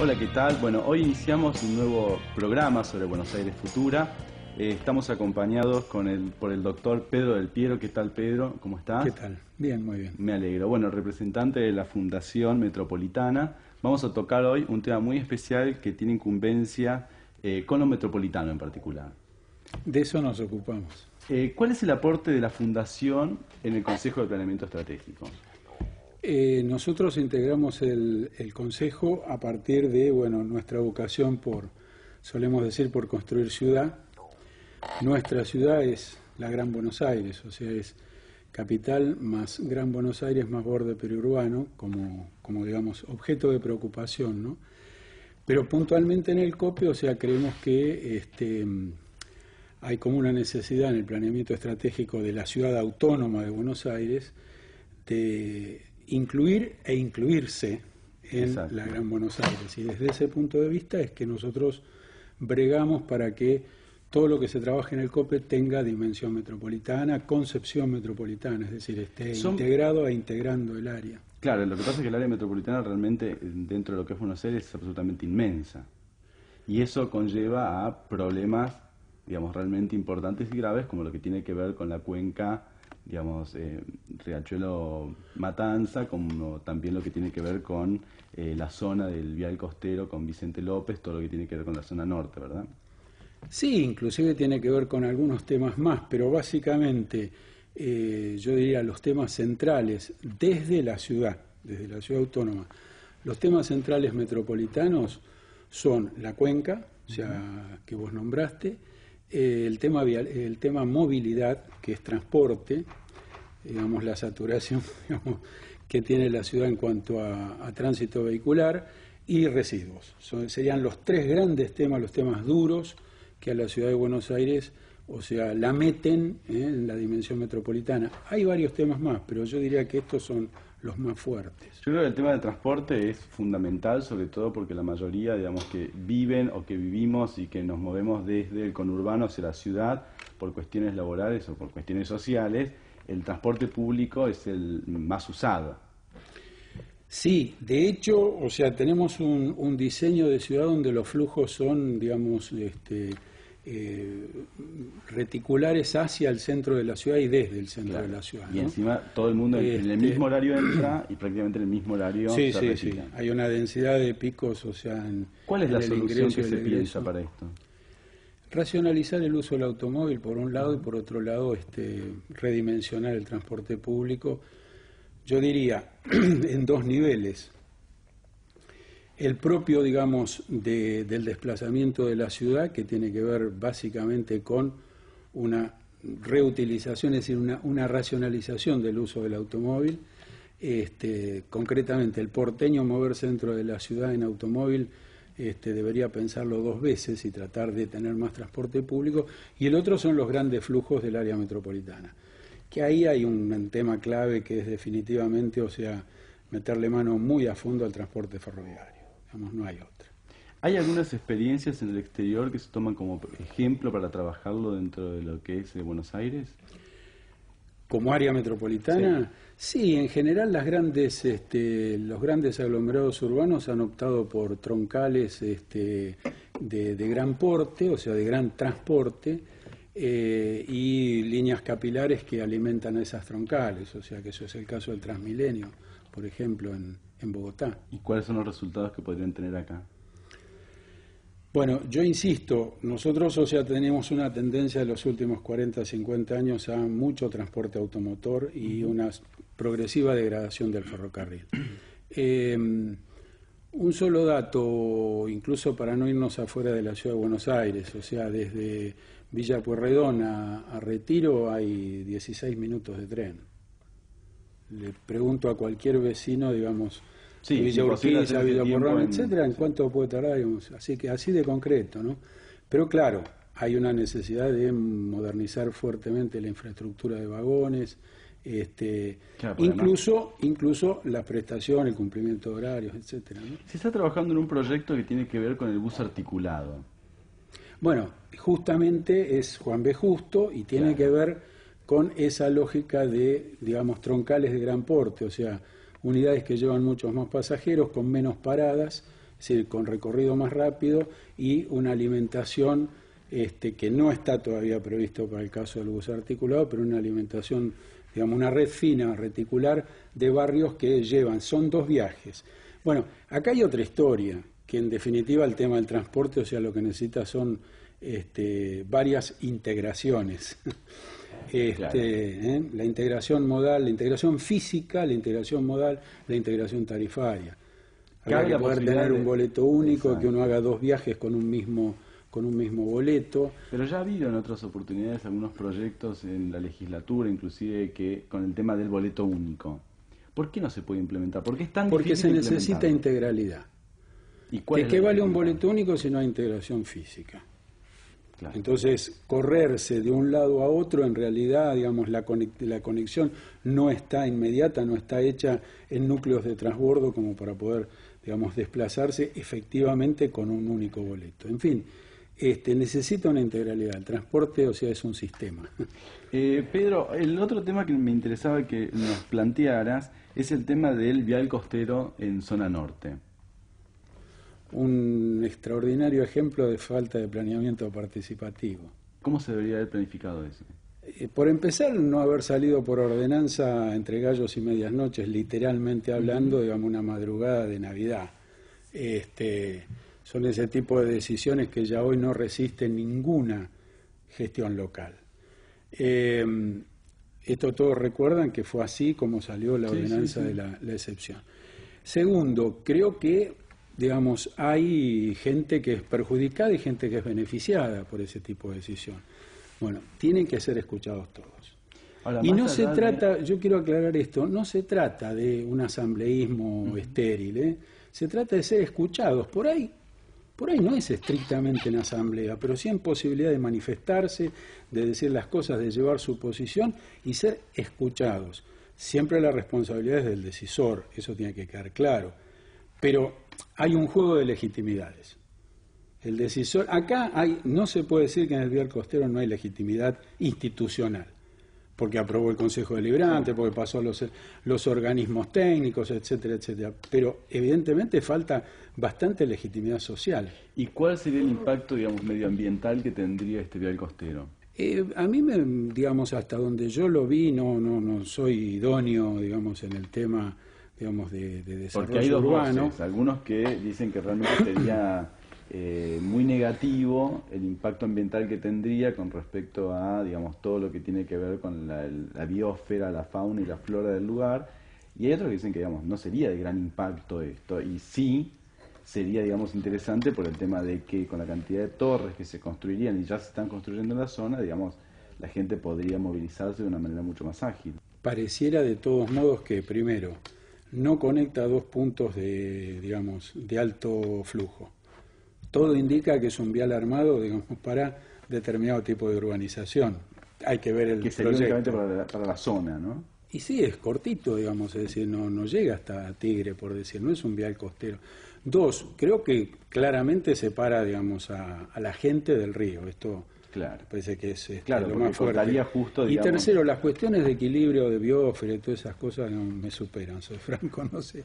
Hola, ¿qué tal? Bueno, hoy iniciamos un nuevo programa sobre Buenos Aires Futura. Estamos acompañados por el doctor Pedro Del Piero. ¿Qué tal, Pedro? ¿Cómo estás? ¿Qué tal? Bien, muy bien. Me alegro. Bueno, representante de la Fundación Metropolitana, vamos a tocar hoy un tema muy especial que tiene incumbencia con lo metropolitano en particular. De eso nos ocupamos. ¿Cuál es el aporte de la Fundación en el Consejo de Planeamiento Estratégico? Nosotros integramos el Consejo a partir de, nuestra vocación solemos decir, por construir ciudad. Nuestra ciudad es la Gran Buenos Aires, o sea, es capital más Gran Buenos Aires más borde periurbano, como digamos, objeto de preocupación, ¿no? Pero puntualmente en el COPE, o sea, creemos que hay como una necesidad en el planeamiento estratégico de la ciudad autónoma de Buenos Aires de incluir e incluirse en Exacto. la Gran Buenos Aires. Y desde ese punto de vista es que nosotros bregamos para que todo lo que se trabaje en el COPE tenga dimensión metropolitana, concepción metropolitana, es decir, esté integrado e integrando el área. Claro, lo que pasa es que el área metropolitana realmente, dentro de lo que es Buenos Aires, es absolutamente inmensa. Y eso conlleva a problemas, digamos, realmente importantes y graves, como lo que tiene que ver con la cuenca, digamos, Riachuelo Matanza, como también lo que tiene que ver con la zona del vial costero, con Vicente López, todo lo que tiene que ver con la zona norte, ¿verdad? Sí, inclusive tiene que ver con algunos temas más, pero básicamente yo diría los temas centrales desde la ciudad autónoma. Los temas centrales metropolitanos son la cuenca, o sea, que vos nombraste, el tema movilidad, que es transporte, digamos, la saturación digamos, que tiene la ciudad en cuanto a tránsito vehicular, y residuos. Serían los tres grandes temas, los temas duros que a la ciudad de Buenos Aires, o sea, la meten en la dimensión metropolitana. Hay varios temas más, pero yo diría que estos son los más fuertes. Yo creo que el tema del transporte es fundamental, sobre todo porque la mayoría, digamos, que viven o que vivimos y que nos movemos desde el conurbano hacia la ciudad por cuestiones laborales o por cuestiones sociales, el transporte público es el más usado. Sí, de hecho, o sea, tenemos un diseño de ciudad donde los flujos son, digamos, reticulares hacia el centro de la ciudad y desde el centro de la ciudad, ¿no? Y encima todo el mundo en el mismo horario entra y prácticamente en el mismo horario se retira. Sí. Hay una densidad de picos, o sea, ¿Cuál es la solución que se piensa para esto? Racionalizar el uso del automóvil por un lado y por otro lado redimensionar el transporte público. Yo diría en dos niveles. El propio, digamos, del desplazamiento de la ciudad, que tiene que ver básicamente con una reutilización, es decir, una racionalización del uso del automóvil. Concretamente, el porteño moverse dentro de la ciudad en automóvil debería pensarlo dos veces y tratar de tener más transporte público. Y el otro son los grandes flujos del área metropolitana, que ahí hay un tema clave que es definitivamente, o sea, meterle mano muy a fondo al transporte ferroviario. Digamos, no hay otra. ¿Hay algunas experiencias en el exterior que se toman como ejemplo para trabajarlo dentro de lo que es Buenos Aires? ¿Como área metropolitana? Sí, en general los grandes aglomerados urbanos han optado por troncales de gran porte, o sea, de gran transporte, y líneas capilares que alimentan a esas troncales, o sea que eso es el caso del Transmilenio, por ejemplo, en Bogotá. ¿Y cuáles son los resultados que podrían tener acá? Bueno, yo insisto, nosotros, o sea, tenemos una tendencia de los últimos 40, 50 años a mucho transporte automotor y una progresiva degradación del ferrocarril. Un solo dato, incluso para no irnos afuera de la ciudad de Buenos Aires, o sea, desde Villa Pueyrredón a Retiro hay 16 minutos de tren. Le pregunto a cualquier vecino, digamos, sí, Villa Urquiza, Villa Porrón, etcétera, ¿en cuánto puede tardar? Digamos, así que así de concreto, ¿no? Pero claro, hay una necesidad de modernizar fuertemente la infraestructura de vagones, claro, incluso la prestación, el cumplimiento de horarios, etcétera, ¿no? Se está trabajando en un proyecto que tiene que ver con el bus articulado. Bueno, justamente es Juan B. Justo y tiene que ver con esa lógica de, digamos, troncales de gran porte, o sea, unidades que llevan muchos más pasajeros con menos paradas, es decir, con recorrido más rápido y una alimentación que no está todavía previsto para el caso del bus articulado, pero una alimentación, digamos, una red fina, reticular, de barrios que son 2 viajes. Bueno, acá hay otra historia, que en definitiva el tema del transporte, o sea, lo que necesita son varias integraciones. Claro. La integración modal, la integración física, la integración modal, la integración tarifaria. Habrá que poder tener un boleto único, exacto, que uno haga 2 viajes con un mismo boleto. Pero ya ha habido en otras oportunidades algunos proyectos en la legislatura, inclusive, que con el tema del boleto único. ¿Por qué no se puede implementar? ¿Por qué es tan Porque difícil se necesita integralidad. ¿Y cuál ¿De qué vale un boleto único si no hay integración física? Claro. Entonces, correrse de un lado a otro, en realidad, digamos, la conexión no está inmediata, no está hecha en núcleos de transbordo como para poder, digamos, desplazarse efectivamente con un único boleto. En fin, necesita una integralidad. El transporte, o sea, es un sistema. Pedro, el otro tema que me interesaba que nos plantearas es el tema del vial costero en zona norte. Un extraordinario ejemplo de falta de planeamiento participativo. ¿Cómo se debería haber planificado eso? Por empezar, no haber salido por ordenanza entre gallos y medias noches, literalmente hablando, digamos, una madrugada de Navidad. Son ese tipo de decisiones que ya hoy no resisten ninguna gestión local. Esto todos recuerdan que fue así como salió la ordenanza de la excepción. Segundo, creo que, digamos, hay gente que es perjudicada y gente que es beneficiada por ese tipo de decisión. Bueno, tienen que ser escuchados todos. Ahora, y no se trata, yo quiero aclarar esto, no se trata de un asambleísmo estéril, se trata de ser escuchados. Por ahí no es estrictamente en asamblea, pero sí en posibilidad de manifestarse, de decir las cosas, de llevar su posición y ser escuchados. Siempre la responsabilidad es del decisor, eso tiene que quedar claro. Pero hay un juego de legitimidades. El decisor, no se puede decir que en el vial costero no hay legitimidad institucional, porque aprobó el Consejo Deliberante, porque pasó a los organismos técnicos, etcétera, etcétera. Pero evidentemente falta bastante legitimidad social. ¿Y cuál sería el impacto, digamos, medioambiental que tendría este vial costero? A mí, digamos, hasta donde yo lo vi, no soy idóneo, digamos, en el tema, digamos, de desarrollo porque hay dos urbano. Voces, algunos que dicen que realmente sería muy negativo el impacto ambiental que tendría con respecto a, digamos, todo lo que tiene que ver con la biosfera, la fauna y la flora del lugar, y hay otros que dicen que, digamos, no sería de gran impacto esto, y sí sería, digamos, interesante por el tema de que con la cantidad de torres que se construirían y ya se están construyendo en la zona, digamos, la gente podría movilizarse de una manera mucho más ágil. Pareciera de todos modos que, primero, no conecta 2 puntos de alto flujo. Todo indica que es un vial armado, digamos, para determinado tipo de urbanización. Hay que ver el que sería proyecto. Únicamente para la zona, ¿no? Y sí, es cortito, digamos, es decir, no llega hasta Tigre, por decir, no es un vial costero. 2, creo que claramente separa, digamos, a la gente del río. Esto claro, parece que es claro, lo más fuerte. Justo, y tercero, las cuestiones de equilibrio de biosfera y todas esas cosas me superan, soy franco, no sé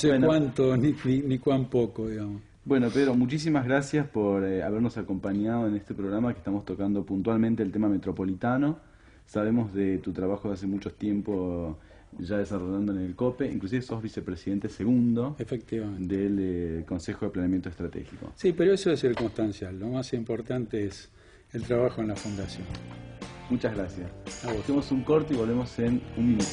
bueno, cuánto ni cuán poco, digamos. Bueno, Pedro, muchísimas gracias por habernos acompañado en este programa que estamos tocando puntualmente el tema metropolitano. Sabemos de tu trabajo de hace mucho tiempo ya desarrollando en el COPE, inclusive sos vicepresidente segundo del Consejo de Planeamiento Estratégico. Sí, pero eso es circunstancial, lo más importante es el trabajo en la Fundación. Muchas gracias. Hacemos un corte y volvemos en un minuto.